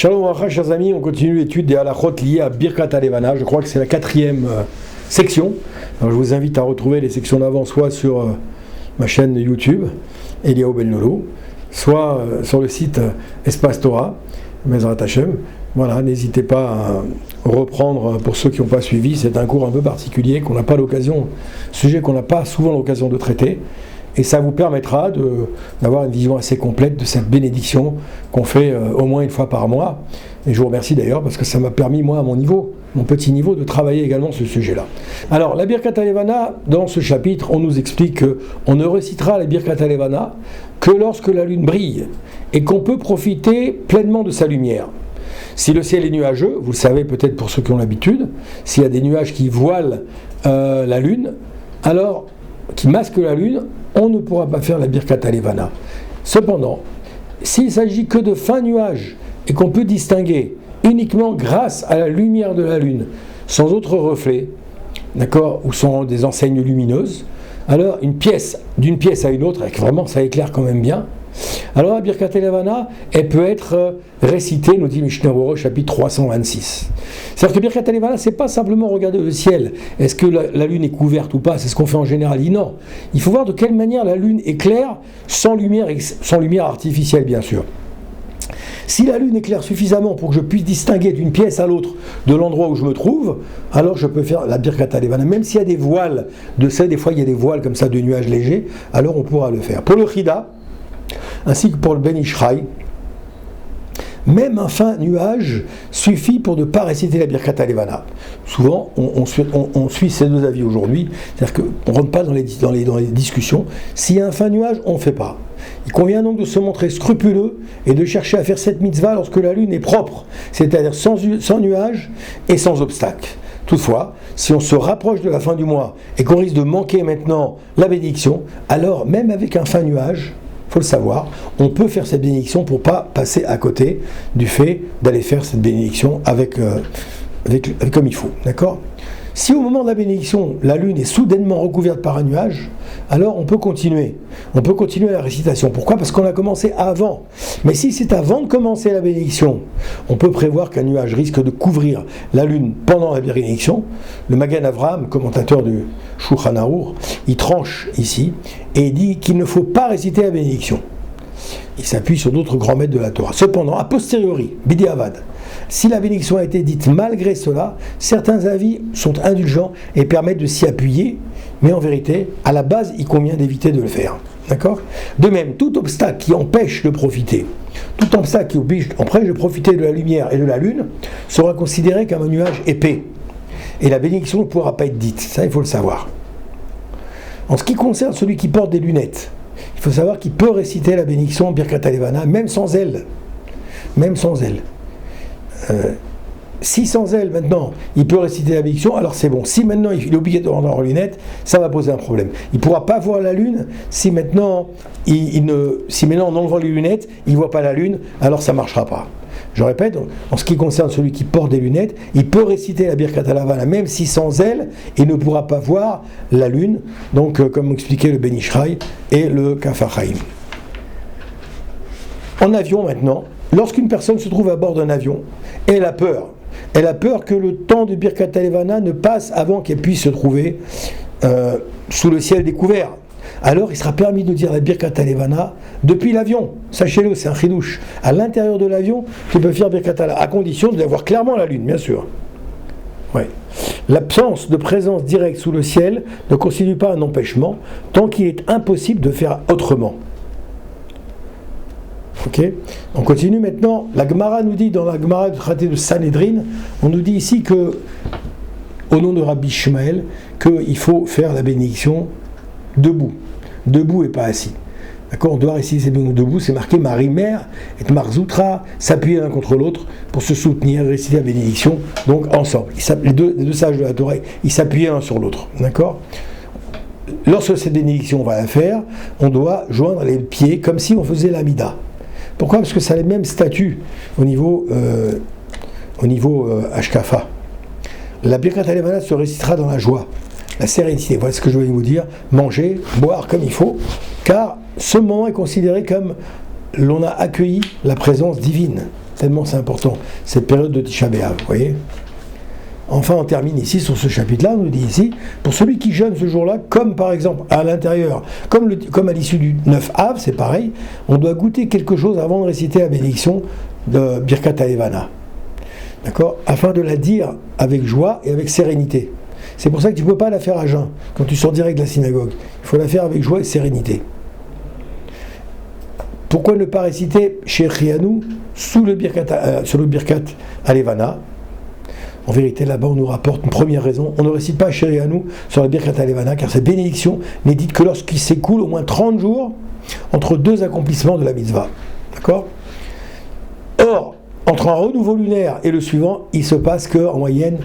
Shalom Racha, chers amis, on continue l'étude des halachot liées à Birkat HaLevana. Je crois que c'est la 4e section. Alors, je vous invite à retrouver les sections d'avant, soit sur ma chaîne YouTube, Eliaou Ben Lolo, soit sur le site Espace Torah, Bezrat Hashem. Voilà, n'hésitez pas à reprendre pour ceux qui n'ont pas suivi. C'est un cours un peu particulier, qu'on n'a pas l'occasion, sujet qu'on n'a pas souvent l'occasion de traiter. Et ça vous permettra d'avoir une vision assez complète de cette bénédiction qu'on fait au moins une fois par mois. Et je vous remercie d'ailleurs parce que ça m'a permis, moi, à mon niveau, mon petit niveau, de travailler également ce sujet-là. Alors, la Birkat HaLevana, dans ce chapitre, on nous explique qu'on ne récitera la Birkat HaLevana que lorsque la lune brille et qu'on peut profiter pleinement de sa lumière. Si le ciel est nuageux, vous le savez peut-être pour ceux qui ont l'habitude, s'il y a des nuages qui voilent la lune, alors qui masquent la lune, on ne pourra pas faire la Birkat HaLevana. Cependant, s'il s'agit que de fins nuages et qu'on peut distinguer uniquement grâce à la lumière de la lune, sans autre reflet, d'accord, ou sans des enseignes lumineuses, alors d'une pièce à une autre, et que vraiment ça éclaire quand même bien, alors la Birkat HaLevana, elle peut être récitée, nous dit Mishnah Berurah, chapitre 326. C'est-à-dire que Birkat HaLevana, c'est pas simplement regarder le ciel, est-ce que la lune est couverte ou pas, c'est ce qu'on fait en général, non. Il faut voir de quelle manière la lune éclaire, sans lumière artificielle bien sûr. Si la lune éclaire suffisamment pour que je puisse distinguer d'une pièce à l'autre de l'endroit où je me trouve, alors je peux faire la Birkat HaLevana. Même s'il y a des voiles, des fois il y a des voiles comme ça de nuages légers, alors on pourra le faire. Pour le Chida, ainsi que pour le Ben Ish Chai, même un fin nuage suffit pour ne pas réciter la Birkat HaLevana. Souvent, on suit ces deux avis aujourd'hui, c'est-à-dire qu'on ne rentre pas dans les discussions. S'il y a un fin nuage, on ne fait pas. Il convient donc de se montrer scrupuleux et de chercher à faire cette mitzvah lorsque la lune est propre, c'est-à-dire sans nuage et sans obstacle. Toutefois, si on se rapproche de la fin du mois et qu'on risque de manquer maintenant la bénédiction, alors même avec un fin nuage, il faut le savoir, on peut faire cette bénédiction pour ne pas passer à côté du fait d'aller faire cette bénédiction avec comme il faut. D'accord ? Si au moment de la bénédiction, la lune est soudainement recouverte par un nuage, alors on peut continuer. On peut continuer la récitation. Pourquoi ? Parce qu'on a commencé avant. Mais si c'est avant de commencer la bénédiction, on peut prévoir qu'un nuage risque de couvrir la lune pendant la bénédiction. Le Magen Avraham, commentateur du Shulchan Aruch, il tranche ici et il dit qu'il ne faut pas réciter la bénédiction. Il s'appuie sur d'autres grands maîtres de la Torah. Cependant, a posteriori, B'diavad, si la bénédiction a été dite malgré cela, certains avis sont indulgents et permettent de s'y appuyer, mais en vérité, à la base, il convient d'éviter de le faire. D'accord ? De même, tout obstacle qui empêche de profiter, tout obstacle qui empêche de profiter de la lumière et de la lune, sera considéré comme un nuage épais. Et la bénédiction ne pourra pas être dite. Ça, il faut le savoir. En ce qui concerne celui qui porte des lunettes, il faut savoir qu'il peut réciter la bénédiction Birkat HaLevana, même sans elle. Même sans elle. Si sans elle, maintenant, il peut réciter la bénédiction, alors c'est bon. Si maintenant il est obligé de rendre en lunettes, ça va poser un problème. Il ne pourra pas voir la lune si maintenant, en enlevant les lunettes, il ne voit pas la lune, alors ça ne marchera pas. Je répète, en ce qui concerne celui qui porte des lunettes, il peut réciter la Birkat HaLevana, même si sans elle, il ne pourra pas voir la lune, donc comme expliquait le Ben Ish Chai et le Kaf HaChaim. En avion maintenant, lorsqu'une personne se trouve à bord d'un avion, elle a peur. Elle a peur que le temps de Birkat HaLevana ne passe avant qu'elle puisse se trouver sous le ciel découvert. Alors il sera permis de dire la Birkat HaLevana depuis l'avion. Sachez-le, c'est un chidouche. À l'intérieur de l'avion, tu peux faire Birkat HaLevana, à condition d'avoir clairement la lune, bien sûr. Ouais. L'absence de présence directe sous le ciel ne constitue pas un empêchement, tant qu'il est impossible de faire autrement. Ok, on continue maintenant. La Gemara nous dit, dans la Gemara du traité de Sanhedrin, on nous dit ici que, au nom de Rabbi Shmuel, qu'il faut faire la bénédiction debout et pas assis. D'accord, on doit réciter ces bénédictions debout, c'est marqué Marimer et Marzoutra, s'appuyer l'un contre l'autre pour se soutenir, réciter la bénédiction, donc ensemble. Les deux sages de la Torah, ils s'appuient l'un sur l'autre. D'accord ? Lorsque cette bénédiction on va la faire, on doit joindre les pieds comme si on faisait l'Amida. Pourquoi ? Parce que ça a le même statut au niveau Ashkafa. La Birkat HaLevana se récitera dans la joie, la sérénité. Voilà ce que je voulais vous dire. Manger, boire comme il faut, car ce moment est considéré comme l'on a accueilli la présence divine. Tellement c'est important, cette période de Tisha B'Av, vous voyez. Enfin, on termine ici sur ce chapitre-là, on nous dit ici, pour celui qui jeûne ce jour-là, comme par exemple à l'intérieur, comme à l'issue du 9 Av, c'est pareil, on doit goûter quelque chose avant de réciter la bénédiction de Birkat HaLevana. D'accord ? Afin de la dire avec joie et avec sérénité. C'est pour ça que tu ne peux pas la faire à jeun, quand tu sors direct de la synagogue. Il faut la faire avec joie et sérénité. Pourquoi ne pas réciter chez Rianou sur le Birkat HaLevana ? En vérité, là-bas, on nous rapporte une première raison. On ne récite pas chez Rianou sur le Birkat HaLevana, car cette bénédiction n'est dite que lorsqu'il s'écoule au moins 30 jours entre deux accomplissements de la mitzvah. D'accord ? Or, entre un renouveau lunaire et le suivant, il se passe qu'en moyenne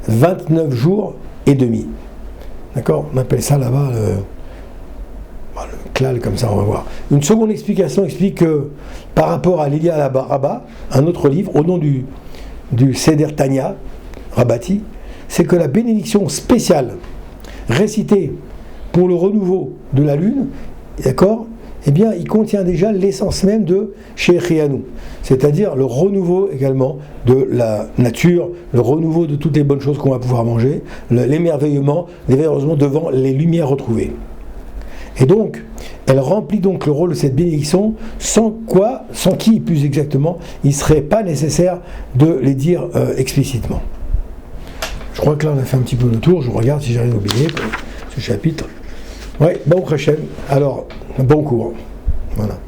29 jours et demi. D'accord ? On appelle ça là-bas le klal, comme ça, on va voir. Une seconde explication explique que par rapport à l'Elia Rabba, un autre livre, au nom du Seder Tanya, Rabati, c'est que la bénédiction spéciale récitée pour le renouveau de la lune, d'accord, eh bien, il contient déjà l'essence même de Shechianu, c'est-à-dire le renouveau également de la nature, le renouveau de toutes les bonnes choses qu'on va pouvoir manger, l'émerveillement devant les lumières retrouvées. Et donc, elle remplit donc le rôle de cette bénédiction, sans qui, plus exactement, il ne serait pas nécessaire de les dire explicitement. Je crois que là, on a fait un petit peu le tour. Je regarde si j'ai rien oublié, ce chapitre. Oui, Baruch Hashem. Alors, bon cours. Voilà.